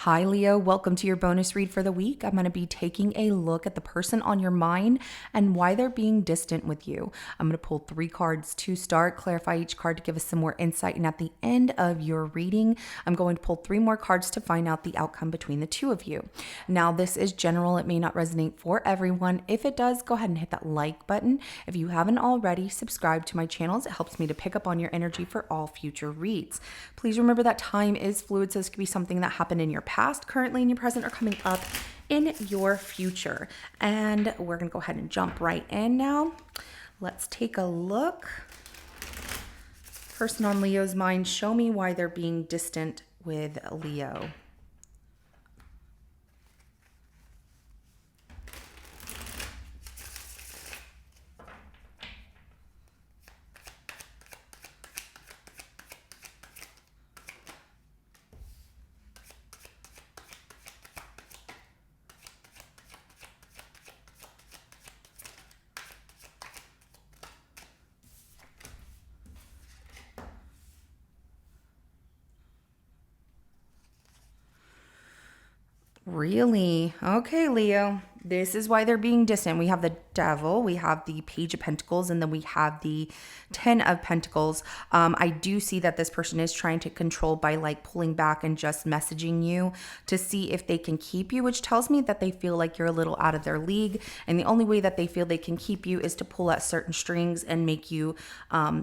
Hi, Leo. Welcome to your bonus read for the week. I'm going to be taking a look at the person on your mind and why they're being distant with you. I'm going to pull 3 cards to start, clarify each card to give us some more insight. And at the end of your reading, I'm going to pull 3 more cards to find out the outcome between the two of you. Now, this is general. It may not resonate for everyone. If it does, go ahead and hit that like button. If you haven't already, subscribe to my channels. It helps me to pick up on your energy for all future reads. Please remember that time is fluid, so this could be something that happened in your past, currently in your present, or coming up in your future. And we're going to go ahead and jump right in now. Let's take a look. Person on Leo's mind, show me why they're being distant with Leo. Really? Okay, Leo. This is why they're being distant. We have the Devil, we have the Page of Pentacles, and then we have the 10 of Pentacles. I do see that this person is trying to control by like pulling back and just messaging you to see if they can keep you, which tells me that they feel like you're a little out of their league. And the only way that they feel they can keep you is to pull at certain strings and make you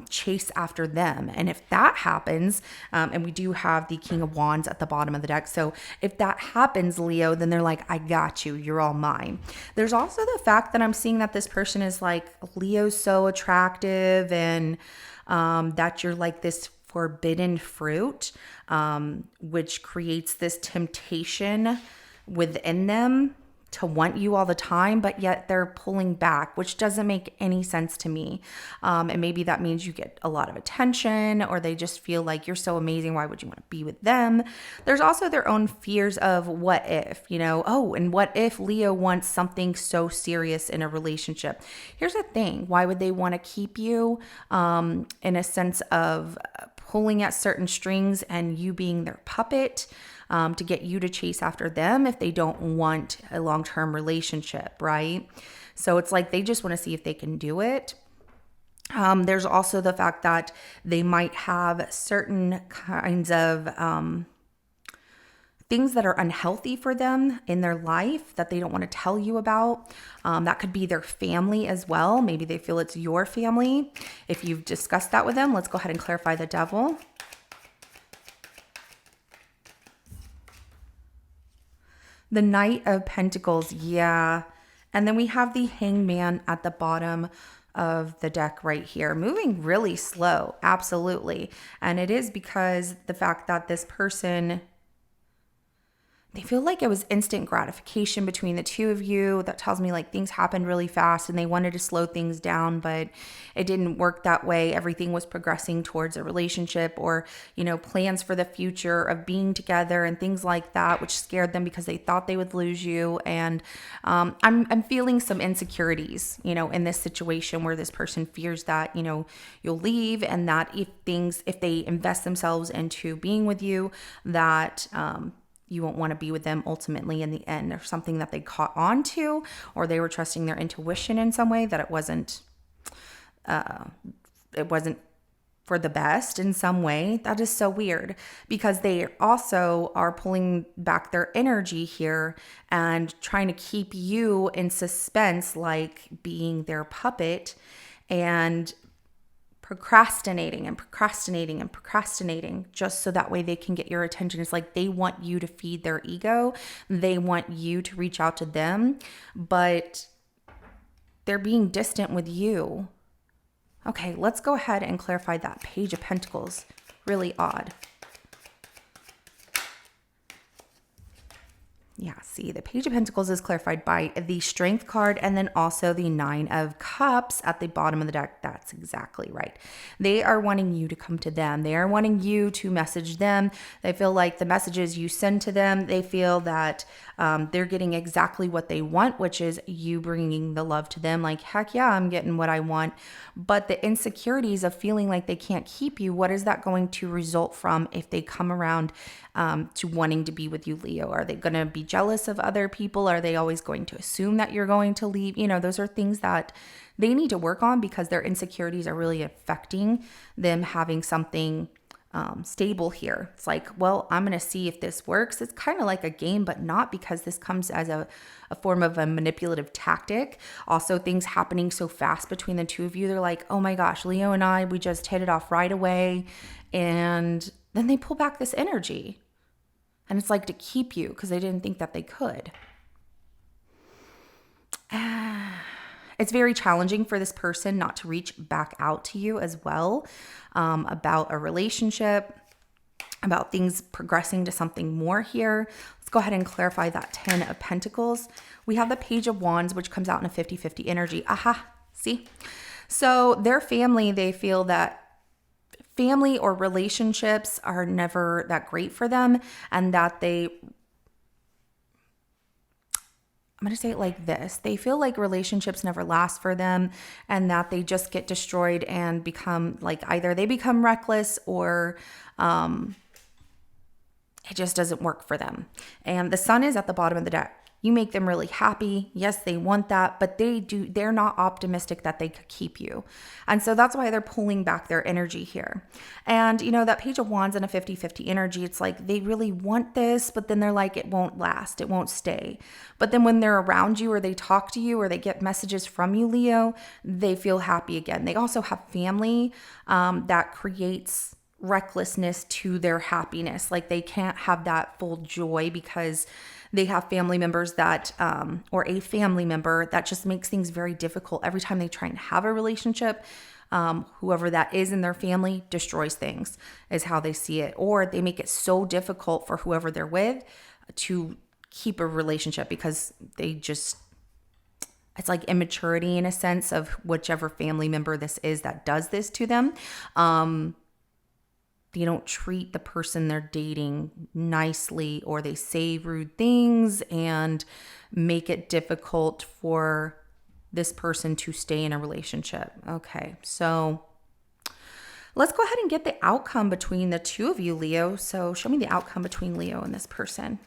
chase after them. And if that happens, and we do have the King of Wands at the bottom of the deck. So if that happens, Leo, then they're like, I got you. You're all mine. There's also the fact that I'm seeing that this person is like, Leo's so attractive and that you're like this forbidden fruit, which creates this temptation within them to want you all the time, but yet they're pulling back, which doesn't make any sense to me. And maybe that means you get a lot of attention, or they just feel like you're so amazing. Why would you want to be with them? There's also their own fears of what if, and what if Leo wants something so serious in a relationship? Here's the thing. Why would they want to keep you in a sense of pulling at certain strings and you being their puppet? To get you to chase after them if they don't want a long-term relationship, right? So it's like they just want to see if they can do it. There's also the fact that they might have certain kinds of things that are unhealthy for them in their life that they don't want to tell you about. That could be their family as well. Maybe they feel it's your family. If you've discussed that with them, let's go ahead and clarify the Devil. The Knight of Pentacles, yeah. And then we have the Hangman at the bottom of the deck right here, moving really slow, absolutely. And it is because the fact that this person, they feel like it was instant gratification between the two of you. That tells me like things happened really fast and they wanted to slow things down, but it didn't work that way. Everything was progressing towards a relationship or, plans for the future of being together and things like that, which scared them because they thought they would lose you. And I'm feeling some insecurities, in this situation where this person fears that, you'll leave, and that if they invest themselves into being with you, that, you won't want to be with them ultimately in the end, or something that they caught on to, or they were trusting their intuition in some way that it wasn't for the best in some way. That is so weird because they also are pulling back their energy here and trying to keep you in suspense, like being their puppet, and procrastinating just so that way they can get your attention. It's like they want you to feed their ego. They want you to reach out to them, but they're being distant with you. Okay, let's go ahead and clarify that Page of Pentacles. Really odd. Yeah, see, the Page of Pentacles is clarified by the Strength card and then also the Nine of Cups at the bottom of the deck. That's exactly right. They are wanting you to come to them. They are wanting you to message them. They feel like the messages you send to them, they feel that they're getting exactly what they want, which is you bringing the love to them. Like, heck yeah, I'm getting what I want. But the insecurities of feeling like they can't keep you, what is that going to result from if they come around to wanting to be with you, Leo? Are they going to be jealous of other people? Are they always going to assume that you're going to leave? You know, those are things that they need to work on because their insecurities are really affecting them having something stable here. It's like, well, I'm going to see if this works. It's kind of like a game, but not, because this comes as a form of a manipulative tactic. Also, things happening so fast between the two of you. They're like, oh my gosh, Leo and I, we just hit it off right away. And then they pull back this energy. And it's like to keep you because they didn't think that they could. It's very challenging for this person not to reach back out to you as well, about a relationship, about things progressing to something more here. Let's go ahead and clarify that 10 of Pentacles. We have the Page of Wands, which comes out in a 50-50 energy. Aha, see? So their family, they feel that family or relationships are never that great for them, and that I'm going to say it like this. They feel like relationships never last for them, and that they just get destroyed and become like, either they become reckless or it just doesn't work for them. And the Sun is at the bottom of the deck. You make them really happy. Yes, they want that, but they're not optimistic that they could keep you. And so that's why they're pulling back their energy here. And you know, that Page of Wands in a 50-50 energy, it's like they really want this, but then they're like, it won't last, it won't stay. But then when they're around you or they talk to you or they get messages from you, Leo, they feel happy again. They also have family that creates recklessness to their happiness. Like they can't have that full joy because they have family members that, or a family member that just makes things very difficult. Every time they try and have a relationship, whoever that is in their family destroys things, is how they see it. Or they make it so difficult for whoever they're with to keep a relationship because it's like immaturity in a sense of whichever family member this is that does this to them. They don't treat the person they're dating nicely, or they say rude things and make it difficult for this person to stay in a relationship. Okay, so let's go ahead and get the outcome between the two of you, Leo. So show me the outcome between Leo and this person.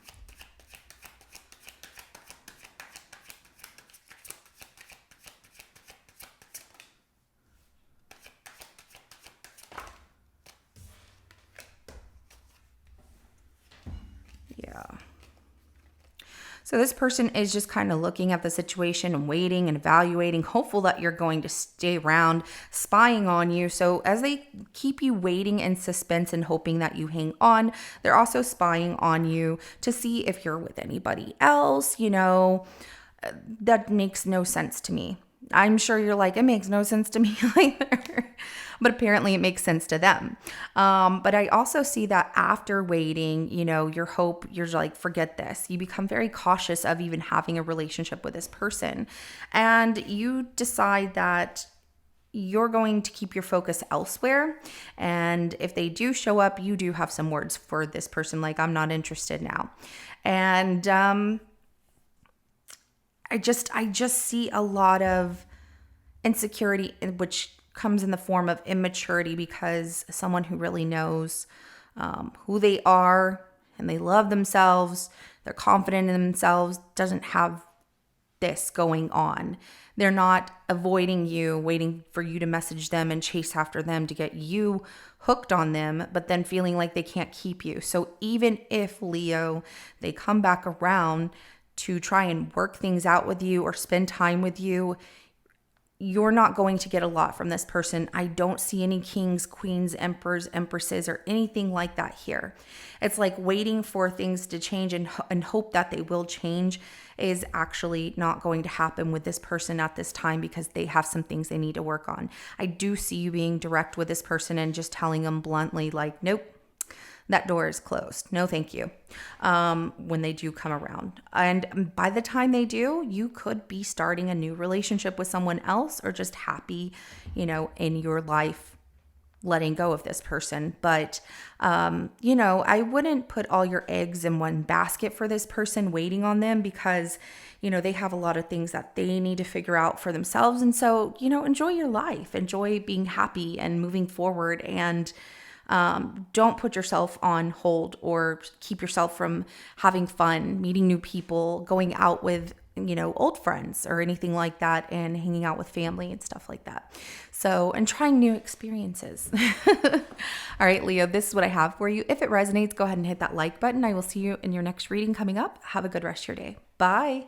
So this person is just kind of looking at the situation and waiting and evaluating, hopeful that you're going to stay around, spying on you. So as they keep you waiting in suspense and hoping that you hang on, they're also spying on you to see if you're with anybody else. You know, that makes no sense to me. I'm sure you're like, it makes no sense to me either. But apparently it makes sense to them. But I also see that after waiting, you know, you're like, forget this. You become very cautious of even having a relationship with this person. And you decide that you're going to keep your focus elsewhere. And if they do show up, you do have some words for this person, like, I'm not interested now. And I just see a lot of insecurity, which comes in the form of immaturity, because someone who really knows who they are and they love themselves, they're confident in themselves, doesn't have this going on. They're not avoiding you, waiting for you to message them and chase after them to get you hooked on them, but then feeling like they can't keep you. So even if, Leo, they come back around to try and work things out with you or spend time with you, you're not going to get a lot from this person. I don't see any kings, queens, emperors, empresses, or anything like that here. It's like waiting for things to change and hope that they will change is actually not going to happen with this person at this time, because they have some things they need to work on. I do see you being direct with this person and just telling them bluntly, like, nope, that door is closed. No, thank you. When they do come around. And by the time they do, you could be starting a new relationship with someone else or just happy, in your life, letting go of this person. But, I wouldn't put all your eggs in one basket for this person, waiting on them, because, they have a lot of things that they need to figure out for themselves. And so, enjoy your life, enjoy being happy and moving forward, and don't put yourself on hold or keep yourself from having fun, meeting new people, going out with, old friends or anything like that, and hanging out with family and stuff like that. So, and trying new experiences. All right, Leo, this is what I have for you. If it resonates, go ahead and hit that like button. I will see you in your next reading coming up. Have a good rest of your day. Bye.